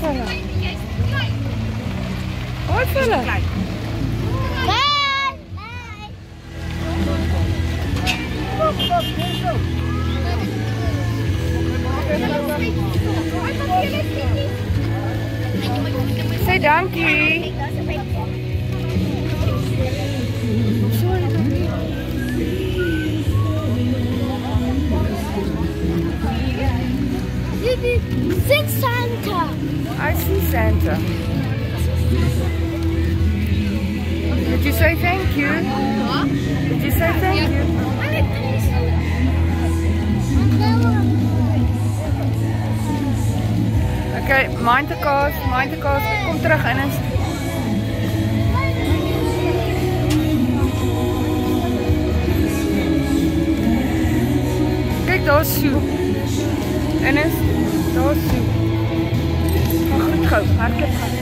vir hulle. Hoi vir hulle. Sê dankie. Sing Santa. I see Santa. Did you say thank you? Did you say thank you? Okay, mind the cars, kom terug in en kyk, daar is Sue. En is daar is Sue. Gaan goed gou, hardloop gaan.